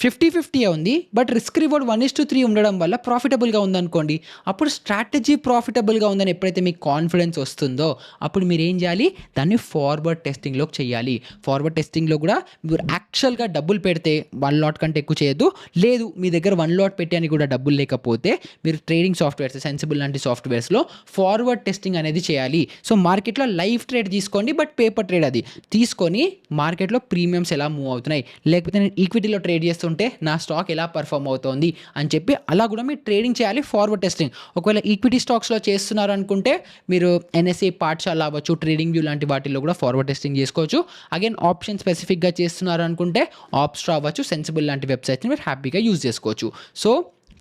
50-50 ఉంది, బట్ రిస్క్ రివార్డ్ 1:3 ఉండడం వల్ల ప్రాఫిటబుల్గా ఉందనుకోండి, అప్పుడు స్ట్రాటజీ ప్రాఫిటబుల్గా ఉందని ఎప్పుడైతే మీకు కాన్ఫిడెన్స్ వస్తుందో అప్పుడు మీరు ఏం చేయాలి, దాన్ని ఫార్వర్డ్ టెస్టింగ్లోకి చేయాలి. ఫార్వర్డ్ టెస్టింగ్లో కూడా మీరు యాక్చువల్గా డబ్బులు పెడితే 1 లాట్ కంటే ఎక్కువ చేయొద్దు, లేదు మీ దగ్గర 1 లాట్ పెట్టడానికి కూడా డబ్బులు లేకపోతే మీరు ట్రేడింగ్ సాఫ్ట్వేర్స్, సెన్సిబుల్ లాంటి సాఫ్ట్వేర్స్లో ఫార్వర్డ్ టెస్టింగ్ అనేది చేయాలి. సో మార్కెట్లో లైవ్ ట్రేడ్ తీసుకోండి, బట్ పేపర్ ట్రేడ్ అది తీసుకొని మార్కెట్లో ప్రీమియమ్స్ ఎలా మూవ్ అవుతున్నాయి, లేకపోతే నేను ఈక్విటీలో ట్రేడ్ చేస్తుంటే నా స్టాక్ ఎలా పర్ఫామ్ అవుతోంది అని చెప్పి అలా కూడా మీరు ట్రేడింగ్ చేయాలి. ఫార్వర్డ్ టెస్టింగ్ ఒకవేళ ఈక్విటీ స్టాక్స్లో చేస్తున్నారు అనుకుంటే మీరు ఎన్ఎస్ఏ పాఠశాల అవ్వచ్చు, ట్రేడింగ్ వ్యూ లాంటి వాటిల్లో కూడా ఫార్వర్డ్ టెస్టింగ్ చేసుకోవచ్చు. అగైన్ ఆప్షన్ స్పెసిఫిక్గా చేస్తున్నారు అనుకుంటే ఆప్స్ట్రా అవ్వచ్చు, సెన్సిబుల్ లాంటి వెబ్సైట్ని మీరు హ్యాపీగా యూజ్ చేసుకోవచ్చు. సో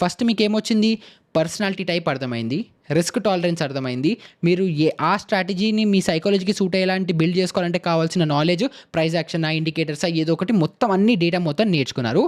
ఫస్ట్ మీకు ఏమొచ్చింది, పర్సనాలిటీ టైప్ అర్థమైంది, రిస్క్ టాలరెన్స్ అర్థమైంది, మీరు ఆ స్ట్రాటజీని మీ సైకాలజీకి సూట్ అయ్యేలాంటి బిల్డ్ చేసుకోవాలంటే కావాల్సిన నాలెడ్జ్, ప్రైస్ యాక్షన్, ఇండికేటర్స్, ఏదో ఒకటి మొత్తం అన్ని డేటా మొత్తం నేర్చుకున్నారు.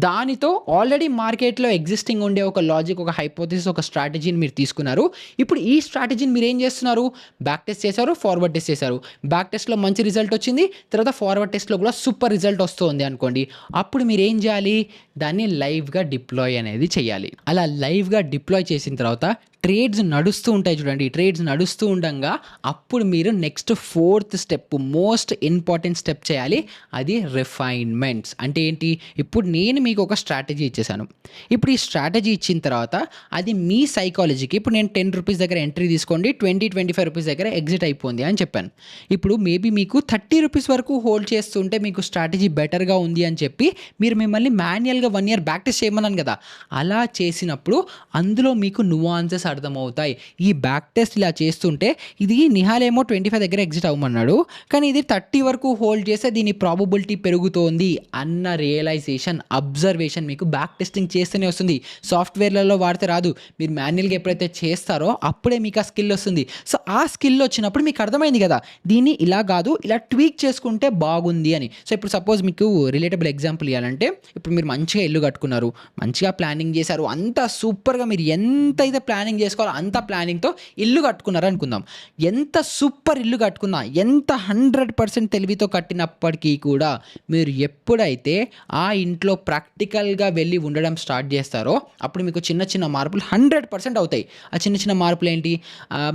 దానితో ఆల్రెడీ మార్కెట్లో ఎగ్జిస్టింగ్ ఉండే ఒక లాజిక్, ఒక హైపోథెసిస్, ఒక స్ట్రాటజీని మీరు తీసుకున్నారు. ఇప్పుడు ఈ స్ట్రాటజీని మీరు ఏం చేస్తున్నారు, బ్యాక్ టెస్ట్ చేశారు, ఫార్వర్డ్ టెస్ట్ చేశారు. బ్యాక్ టెస్ట్లో మంచి రిజల్ట్ వచ్చింది, తర్వాత ఫార్వర్డ్ టెస్ట్లో కూడా సూపర్ రిజల్ట్ వస్తుంది అనుకోండి, అప్పుడు మీరు ఏం చేయాలి, దాన్ని లైవ్గా డిప్లాయ్ అనేది చేయాలి. అలా లైవ్గా డిప్లాయ్ చేసిన తర్వాత ట్రేడ్స్ నడుస్తూ ఉంటాయి చూడండి, ట్రేడ్స్ నడుస్తూ ఉండగా అప్పుడు మీరు next 4th step, most important step చేయాలి. అది రిఫైన్మెంట్స్. అంటే ఏంటి, ఇప్పుడు నేను మీకు ఒక స్ట్రాటజీ ఇచ్చేసాను. ఇప్పుడు ఈ స్ట్రాటజీ ఇచ్చిన తర్వాత అది మీ సైకాలజీకి, ఇప్పుడు నేను 10 రూపీస్ దగ్గర ఎంట్రీ తీసుకోండి, 20-25 రూపీస్ దగ్గర ఎగ్జిట్ అయిపోయింది అని చెప్పాను. ఇప్పుడు మేబీ మీకు 30 రూపీస్ వరకు హోల్డ్ చేస్తుంటే మీకు స్ట్రాటజీ బెటర్గా ఉంది అని చెప్పి మీరు మిమ్మల్ని మాన్యువల్గా 1 ఇయర్ బ్యాక్ టెస్ట్ చేయమన్నాను కదా, అలా చేసినప్పుడు అందులో మీకు నువాన్సెస్ అర్థమవుతాయి. ఈ బ్యాక్ టెస్ట్ ఇలా చేస్తుంటే ఇది నిహాల్ ఏమో 25 దగ్గర ఎగ్జిట్ అవ్వమన్నాడు, కానీ ఇది 30 వరకు హోల్డ్ చేస్తే దీని ప్రాబబిలిటీ పెరుగుతోంది అన్న రియలైజేషన్, అబ్జర్వేషన్ మీకు బ్యాక్ టెస్టింగ్ చేస్తూనే వస్తుంది. సాఫ్ట్వేర్లలో వాడితే రాదు, మీరు మాన్యువల్గా ఎప్పుడైతే చేస్తారో అప్పుడే మీకు ఆ స్కిల్ వస్తుంది. సో ఆ స్కిల్ వచ్చినప్పుడు మీకు అర్థమైంది కదా, దీన్ని ఇలా కాదు ఇలా ట్వీక్ చేసుకుంటే బాగుంది అని. సో ఇప్పుడు సపోజ్ మీకు రిలేటబుల్ ఎగ్జాంపుల్ ఇవ్వాలంటే, ఇప్పుడు మీరు మంచిగా ఇల్లు కట్టుకున్నారు, మంచిగా ప్లానింగ్ చేశారు, అంతా సూపర్గా మీరు ఎంతైతే ప్లానింగ్ చేసుకోవాలో అంత ప్లానింగ్తో ఇల్లు కట్టుకున్నారు అనుకుందాం. ఎంత సూపర్ ఇల్లు కట్టుకున్నా, ఎంత 100% తెలివితో కట్టినప్పటికీ కూడా మీరు ఎప్పుడైతే ఆ ఇంట్లో ప్రాక్టికల్గా వెళ్ళి ఉండడం స్టార్ట్ చేస్తారో అప్పుడు మీకు చిన్న చిన్న మార్పులు 100% అవుతాయి. ఆ చిన్న చిన్న మార్పులు ఏంటి,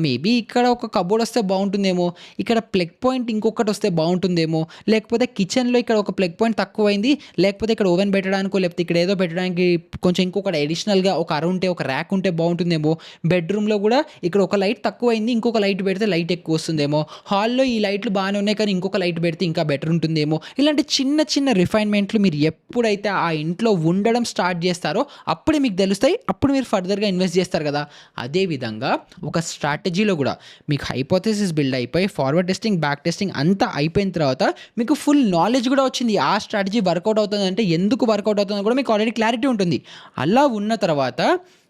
మేబీ ఇక్కడ ఒక కబోర్డ్ వస్తే బాగుంటుందేమో, ఇక్కడ ప్లగ్ పాయింట్ ఇంకొకటి వస్తే బాగుంటుందేమో, లేకపోతే కిచెన్లో ఇక్కడ ఒక ప్లగ్ పాయింట్ తక్కువైంది, లేకపోతే ఇక్కడ ఓవెన్ పెట్టడానికో లేకపోతే ఇక్కడ ఏదో పెట్టడానికి కొంచెం ఇంకొకటి అడిషనల్గా ఒక అర ఉంటే, ఒక ర్యాక్ ఉంటే బాగుంటుందేమో, బెడ్రూమ్లో కూడా ఇక్కడ ఒక లైట్ తక్కువైంది, ఇంకొక లైట్ పెడితే లైట్ ఎక్కువ వస్తుందేమో, హాల్లో ఈ లైట్లు బాగానే ఉన్నాయి కానీ ఇంకొక లైట్ పెడితే ఇంకా బెటర్ ఉంటుందేమో. ఇలాంటి చిన్న చిన్న రిఫైన్మెంట్లు మీరు ఎప్పుడైతే ఆ ఇంట్లో ఉండడం స్టార్ట్ చేస్తారో అప్పుడే మీకు తెలుస్తాయి, అప్పుడు మీరు ఫర్దర్గా ఇన్వెస్ట్ చేస్తారు కదా. అదేవిధంగా ఒక స్ట్రాటజీలో కూడా మీకు హైపోథెసిస్ బిల్డ్ అయిపోయి ఫార్వర్డ్ టెస్టింగ్, బ్యాక్ టెస్టింగ్ అంతా అయిపోయిన తర్వాత మీకు ఫుల్ నాలెడ్జ్ కూడా వచ్చింది, ఆ స్ట్రాటజీ వర్కౌట్ అవుతుంది అంటే ఎందుకు వర్కౌట్ అవుతుందో కూడా మీకు ఆల్రెడీ క్లారిటీ ఉంటుంది. అలా ఉన్న తర్వాత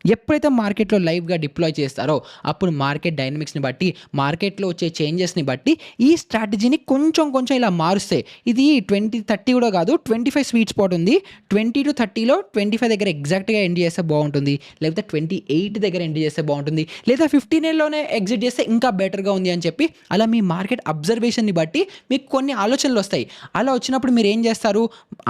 ఎప్పుడైతే మార్కెట్‌లో లైవ్‌గా డిప్లాయ్ చేస్తారో, అప్పుడు మార్కెట్ డైనమిక్స్‌ని బట్టి, మార్కెట్‌లో వచ్చే చేంజెస్‌ని బట్టి ఈ స్ట్రాటజీని కొంచెం కొంచెం ఇలా మారుస్తాయి. ఇది 20, 30 కూడా కాదు, 25 స్వీట్ స్పాట్ ఉంది. 20-30లో 25 దగ్గర ఎగ్జాక్ట్‌గా ఎండ్ చేస్తే బావుంటుంది. లేకపోతే 28 దగ్గర ఎండ్ చేస్తే బావుంటుంది. లేదా 15లోనే ఎగ్జిట్ చేస్తే ఇంకా బెటర్‌గా ఉంది అని చెప్పి, అలా మీ మార్కెట్ అబ్జర్వేషన్‌ని బట్టి మీకు కొన్ని ఆలోచనలొస్తాయి. అలా వచ్చినప్పుడు మీరేం చేస్తారు?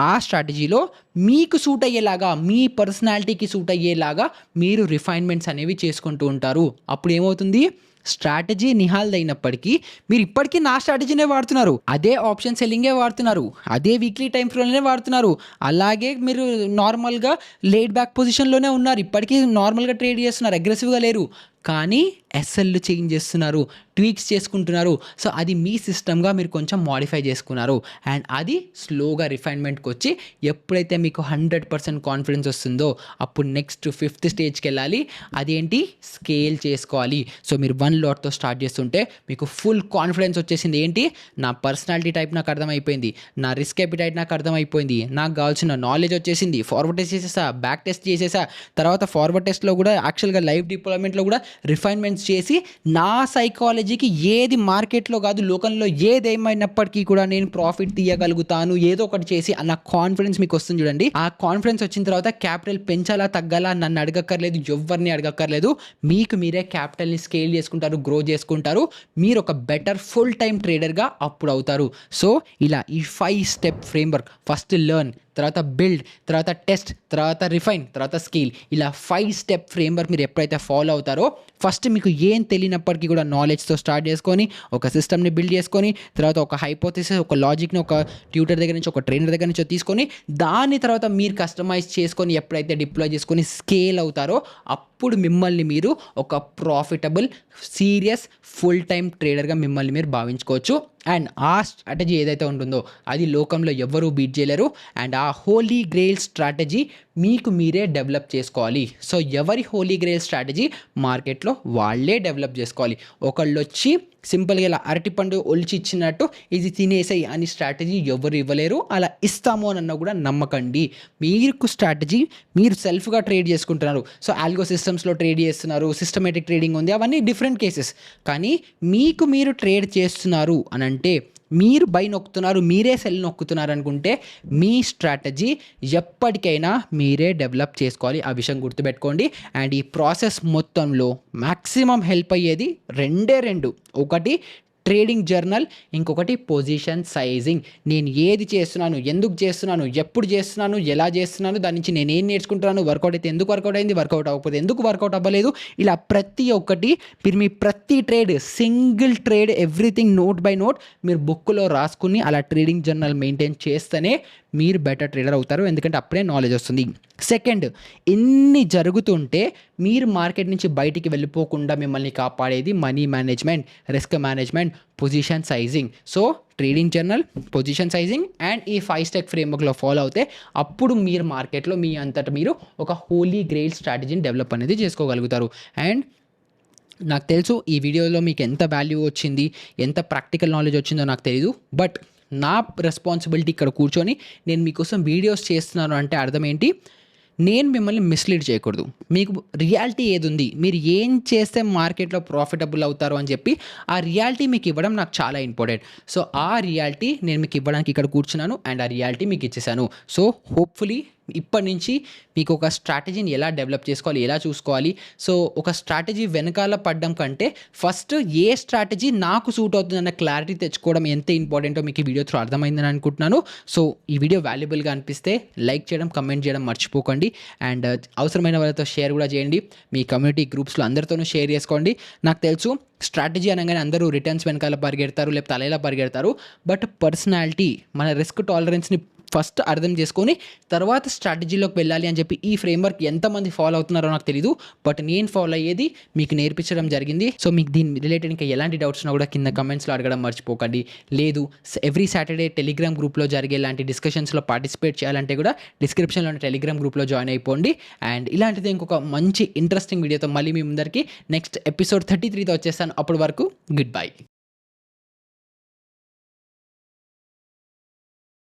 ఆ స్ట్రాటజీలో మీకు సూట్ అయ్యేలాగా, మీ పర్సనాలిటీకి సూట్ అయ్యేలాగా మీరు రిఫైన్మెంట్స్ అనేవి చేసుకుంటూ ఉంటారు. అప్పుడు ఏమవుతుంది? స్ట్రాటజీ నిహాల్దయినప్పటికీ మీరు ఇప్పటికీ నా స్ట్రాటజీనే వాడుతున్నారు. అదే ఆప్షన్ సెల్లింగే వాడుతున్నారు. అదే వీక్లీ టైమ్ ఫ్రేమ్‌లోనే వాడుతున్నారు. అలాగే మీరు నార్మల్‌గా లేడ్ బ్యాక్ పొజిషన్‌లోనే ఉన్నారు. ఇప్పటికీ నార్మల్‌గా ట్రేడ్ చేస్తున్నారు. అగ్రెసివ్‌గా లేరు. కానీ ఎస్ఎల్‌లు చేంజ్ చేస్తున్నారు. ట్వీక్స్ చేసుకుంటున్నారు. సో, అది మీ సిస్టమ్‌గా మీరు కొంచెం మోడిఫై చేసుకున్నారు. అండ్ అది స్లోగా రిఫైన్మెంట్‌కొచ్చి ఎప్పుడైతే మీకు 100% కాన్ఫిడెన్స్ వస్తుందో అప్పుడు నెక్స్ట్ ఫిఫ్త్ స్టేజ్‌కెళ్ళాలి. అదేంటి? స్కేల్ చేసుకోవాలి. సో, మీరు 1 లాట్‌తో స్టార్ట్ చేస్తుంటే మీకు ఫుల్ కాన్ఫిడెన్స్ వచ్చేసింది. ఏంటి? నా పర్సనాలిటీ టైప్ నాకు అర్థమైపోయింది. నా రిస్క్ అపిటైట్ నాకు అర్థమైపోయింది. నాకు కావాల్సిన నాలెడ్జ్ వచ్చేసింది. ఫార్వర్డ్ టెస్ట్ చేసేసా, బ్యాక్ టెస్ట్ చేసేసా. తర్వాత ఫార్వర్డ్ టెస్ట్‌లో కూడా యాక్చువల్‌గా లైవ్ డిప్లాయ్‌మెంట్‌లో కూడా రిఫైన్మెంట్స్ చేసి నా సైకాలజీకి ఏది మార్కెట్‌లో కాదు, లోకంలో ఏదేమైనప్పటికీ కూడా నేను ప్రాఫిట్ తీయగలుగుతాను. ఏదో ఒకటి చేసి అన్న కాన్ఫిడెన్స్ మీకు వస్తుంది చూడండి. ఆ కాన్ఫిడెన్స్ వచ్చిన తర్వాత క్యాపిటల్ పెంచాలా, తగ్గాలా నన్ను అడగక్కర్లేదు. ఎవ్వరిని అడగక్కర్లేదు. మీకు మీరే క్యాపిటల్‌ని స్కేల్ చేసుకుంటారు, గ్రో చేసుకుంటారు. మీరు ఒక బెటర్ ఫుల్ టైమ్ ట్రేడర్‌గా అప్పుడు అవుతారు. సో, ఇలా ఈ 5 స్టెప్ ఫ్రేమ్‌వర్క్, ఫస్ట్ లెర్న్, తర్వాత బిల్డ్, తర్వాత టెస్ట్, తర్వాత రిఫైన్, తర్వాత స్కేల్, ఇలా 5 స్టెప్ ఫ్రేమ్‌వర్క్ మీరు ఎప్పుడైతే ఫాలో అవుతారో, ఫస్ట్ మీకు ఏం తెలియనప్పటికీ కూడా నాలెడ్జ్‌తో స్టార్ట్ చేసుకొని, ఒక సిస్టమ్‌ని బిల్డ్ చేసుకొని, తర్వాత ఒక హైపోథెసిస్, ఒక లాజిక్‌ని ఒక ట్యూటర్ దగ్గర నుంచి, ఒక ట్రైనర్ దగ్గర నుంచో తీసుకొని, దాని తర్వాత మీరు కస్టమైజ్ చేసుకొని ఎప్పుడైతే డిప్లాయ్ చేసుకొని స్కేల్ అవుతారో, అప్పుడు మిమ్మల్ని మీరు ఒక ప్రాఫిటబుల్, సీరియస్, ఫుల్ టైమ్ ట్రేడర్‌గా మిమ్మల్ని మీరు భావించుకోవచ్చు. అండ్ ఆ స్ట్రాటజీ ఏదైతే ఉంటుందో అది లోకంలో ఎవ్వరూ బీట్ చేయలేరు. అండ్ ఆ హోలీ గ్రెయిల్ స్ట్రాటజీ మీకు మీరే డెవలప్ చేసుకోవాలి. సో, ఎవరి హోలీ గ్రెయిల్ స్ట్రాటజీ మార్కెట్‌లో వాళ్ళే డెవలప్ చేసుకోవాలి. ఒకళ్ళొచ్చి సింపుల్‌గా ఇలా అరటిపండు ఒలిచి ఇచ్చినట్టు ఇది తినేసేయి అని స్ట్రాటజీ ఎవరు ఇవ్వలేరు. అలా ఇస్తాము అనన్నా కూడా నమ్మకండి. మీకు స్ట్రాటజీ మీరు సెల్ఫ్‌గా ట్రేడ్ చేసుకుంటున్నారు. సో, ఆల్గో సిస్టమ్స్‌లో ట్రేడ్ చేస్తున్నారు. సిస్టమేటిక్ ట్రేడింగ్ ఉంది. అవన్నీ డిఫరెంట్ కేసెస్. కానీ మీకు మీరు ట్రేడ్ చేస్తున్నారు అనంటే, మీరు బై నొక్కుతున్నారు, మీరే సెల్ నొక్కుతున్నారు అనుకుంటే మీ స్ట్రాటజీ ఎప్పటికైనా మీరే డెవలప్ చేసుకోవాలి. ఆ విషయం గుర్తుపెట్టుకోండి. అండ్ ఈ ప్రాసెస్ మొత్తంలో మ్యాక్సిమం హెల్ప్ అయ్యేది రెండే రెండు. ఒకటి ట్రేడింగ్ జర్నల్, ఇంకొకటి పొజిషన్ సైజింగ్. నేను ఏది చేస్తున్నాను, ఎందుకు చేస్తున్నాను, ఎప్పుడు చేస్తున్నాను, ఎలా చేస్తున్నాను, దాని నుంచి నేను ఏం నేర్చుకుంటున్నాను, వర్కౌట్ అయితే ఎందుకు వర్కౌట్ అయింది, వర్కౌట్ అవ్వకపోతే ఎందుకు వర్కౌట్ అవ్వలేదు, ఇలా ప్రతి ఒక్కటి మీరు మీ ప్రతి trade, single trade, everything note by note మీరు బుక్లో రాసుకుని అలా ట్రేడింగ్ జర్నల్ మెయింటైన్ చేస్తేనే మీరు బెటర్ ట్రేడర్ అవుతారు. ఎందుకంటే అప్పుడే నాలెడ్జ్ వస్తుంది. సెకండ్, ఇన్ని జరుగుతుంటే మీరు మార్కెట్ నుంచి బయటికి వెళ్ళిపోకుండా మిమ్మల్ని కాపాడేది money management, risk management, position sizing. So, trading journal, position sizing and ఈ 5 స్టెప్ ఫ్రేమ్వర్క్లో ఫాలో అవుతే అప్పుడు మీరు మార్కెట్లో మీ అంతటా మీరు ఒక హోలీ గ్రెయిల్ స్ట్రాటజీని డెవలప్ అనేది చేసుకోగలుగుతారు. అండ్ నాకు తెలుసు ఈ వీడియోలో మీకు ఎంత వాల్యూ వచ్చింది, ఎంత ప్రాక్టికల్ నాలెడ్జ్ వచ్చిందో నాకు తెలీదు. బట్ నా రెస్పాన్సిబిలిటీ ఇక్కడ కూర్చొని నేను మీకోసం వీడియోస్ చేస్తున్నాను అంటే అర్థం ఏంటి? నేను మిమ్మల్ని మిస్‌లీడ్ చేయకూడదు. మీకు రియాలిటీ ఏదుంది, మీరు ఏం చేస్తే మార్కెట్‌లో ప్రాఫిటబుల్ అవుతారు అని చెప్పి ఆ రియాలిటీ మీకు ఇవ్వడం నాకు చాలా ఇంపార్టెంట్. సో, ఆ రియాలిటీ నేను మీకు ఇవ్వడానికి ఇక్కడ కూర్చున్నాను అండ్ ఆ రియాలిటీ మీకు ఇచ్చేసాను. సో, హోప్‌ఫుల్లీ ఇప్పటి నుంచి మీకు ఒక స్ట్రాటజీని ఎలా డెవలప్ చేసుకోవాలి, ఎలా చూసుకోవాలి. సో, ఒక స్ట్రాటజీ వెనకాల పడడం కంటే ఫస్ట్ ఏ స్ట్రాటజీ నాకు సూట్ అవుతుందన్న క్లారిటీ తెచ్చుకోవడం ఎంత ఇంపార్టెంటో మీకు ఈ వీడియో త్రూ అర్థమైందని అనుకుంటున్నాను. సో, ఈ వీడియో వాల్యుబుల్‌గా అనిపిస్తే లైక్ చేయడం, కమెంట్ చేయడం మర్చిపోకండి. అండ్ అవసరమైన వాళ్ళతో షేర్ కూడా చేయండి. మీ కమ్యూనిటీ గ్రూప్స్‌లో అందరితోనూ షేర్ చేసుకోండి. నాకు తెలుసు స్ట్రాటజీ అనగానే అందరూ రిటర్న్స్ వెనకాల పరిగెడతారు, లేకపోతే అలా ఇలా పరిగెడతారు. బట్ పర్సనాలిటీ, మన రిస్క్ టాలరెన్స్‌ని ఫస్ట్ అర్థం చేసుకొని తర్వాత స్ట్రాటజీలోకి వెళ్ళాలి అని చెప్పి ఈ ఫ్రేమ్వర్క్ ఎంతమంది ఫాలో అవుతున్నారో నాకు తెలీదు. బట్ నేను ఫాలో అయ్యేది మీకు నేర్పించడం జరిగింది. సో, మీకు దీని రిలేటెడ్ ఇంకా ఎలాంటి డౌట్స్ ఉన్నా కూడా కింద కమెంట్స్లో అడగడం మర్చిపోకండి. లేదు ఎవ్రీ సాటర్డే టెలిగ్రామ్ గ్రూప్లో జరిగే ఇలాంటి డిస్కషన్స్లో పార్టిసిపేట్ చేయాలంటే కూడా డిస్క్రిప్షన్లోని టెలిగ్రామ్ గ్రూప్లో జాయిన్ అయిపోండి. అండ్ ఇలాంటిది ఇంకొక మంచి ఇంట్రెస్టింగ్ వీడియోతో మళ్ళీ మీ ముందరికి నెక్స్ట్ ఎపిసోడ్ 33తో వచ్చేస్తాను. అప్పటి వరకు గుడ్ బై.